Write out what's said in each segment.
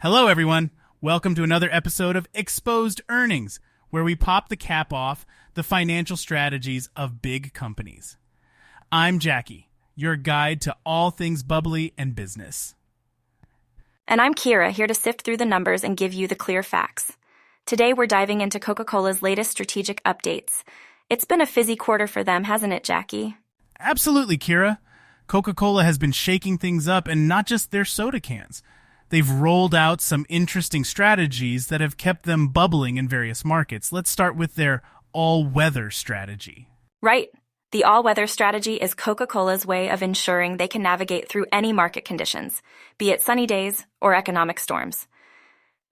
Hello, everyone. Welcome to another episode of Exposed Earnings, where we pop the cap off the financial strategies of big companies. I'm Jackie, your guide to all things bubbly and business. And I'm Kyra, here to sift through the numbers and give you the clear facts. Today, we're diving into Coca-Cola's latest strategic updates. It's been a fizzy quarter for them, hasn't it, Jackie? Absolutely, Kyra. Coca-Cola has been shaking things up, and not just their soda cans. They've rolled out some interesting strategies that have kept them bubbling in various markets. Let's start with their all-weather strategy. Right. The all-weather strategy is Coca-Cola's way of ensuring they can navigate through any market conditions, be it sunny days or economic storms.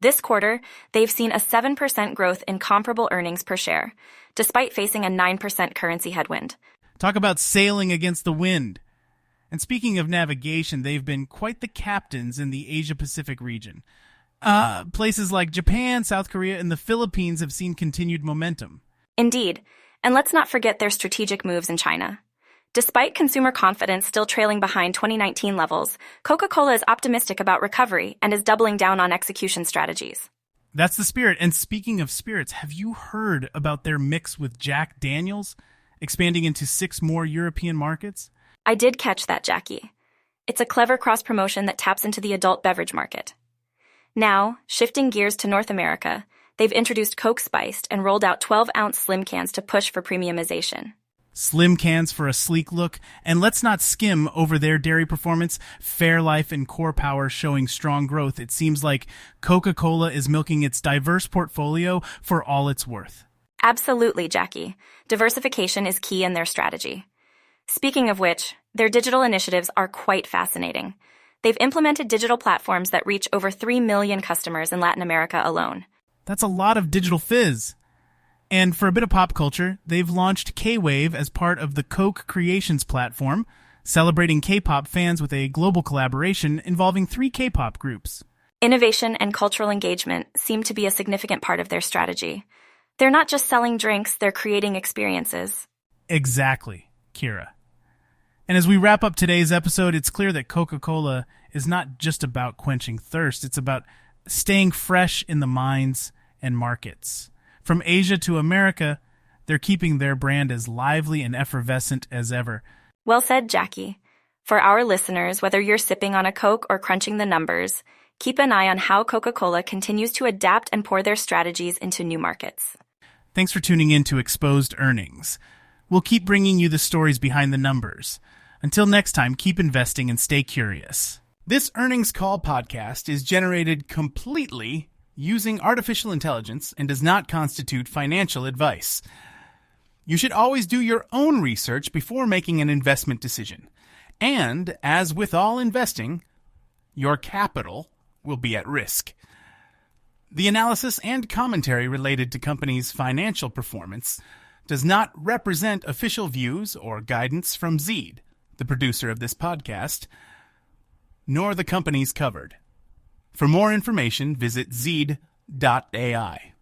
This quarter, they've seen a 7% growth in comparable earnings per share, despite facing a 9% currency headwind. Talk about sailing against the wind. And speaking of navigation, they've been quite the captains in the Asia-Pacific region. Places like Japan, South Korea, and the Philippines have seen continued momentum. Indeed. And let's not forget their strategic moves in China. Despite consumer confidence still trailing behind 2019 levels, Coca-Cola is optimistic about recovery and is doubling down on execution strategies. That's the spirit. And speaking of spirits, have you heard about their mix with Jack Daniels, expanding into 6 more European markets? I did catch that, Jackie. It's a clever cross-promotion that taps into the adult beverage market. Now, shifting gears to North America, they've introduced Coke Spiced and rolled out 12-ounce slim cans to push for premiumization. Slim cans for a sleek look, and let's not skim over their dairy performance. Fairlife and Core Power showing strong growth. It seems like Coca-Cola is milking its diverse portfolio for all it's worth. Absolutely, Jackie. Diversification is key in their strategy. Speaking of which, their digital initiatives are quite fascinating. They've implemented digital platforms that reach over 3 million customers in Latin America alone. That's a lot of digital fizz. And for a bit of pop culture, they've launched K-Wave as part of the Coke Creations platform, celebrating K-pop fans with a global collaboration involving 3 K-pop groups. Innovation and cultural engagement seem to be a significant part of their strategy. They're not just selling drinks, they're creating experiences. Exactly, Kyra. And as we wrap up today's episode, it's clear that Coca-Cola is not just about quenching thirst, it's about staying fresh in the minds and markets. From Asia to America, they're keeping their brand as lively and effervescent as ever. Well said, Jackie. For our listeners, whether you're sipping on a Coke or crunching the numbers, keep an eye on how Coca-Cola continues to adapt and pour their strategies into new markets. Thanks for tuning in to Exposed Earnings. We'll keep bringing you the stories behind the numbers. Until next time, keep investing and stay curious. This Earnings Call podcast is generated completely using artificial intelligence and does not constitute financial advice. You should always do your own research before making an investment decision. And, as with all investing, your capital will be at risk. The analysis and commentary related to companies' financial performance does not represent official views or guidance from Zeed, the producer of this podcast, nor the companies covered. For more information, visit Zeed.ai.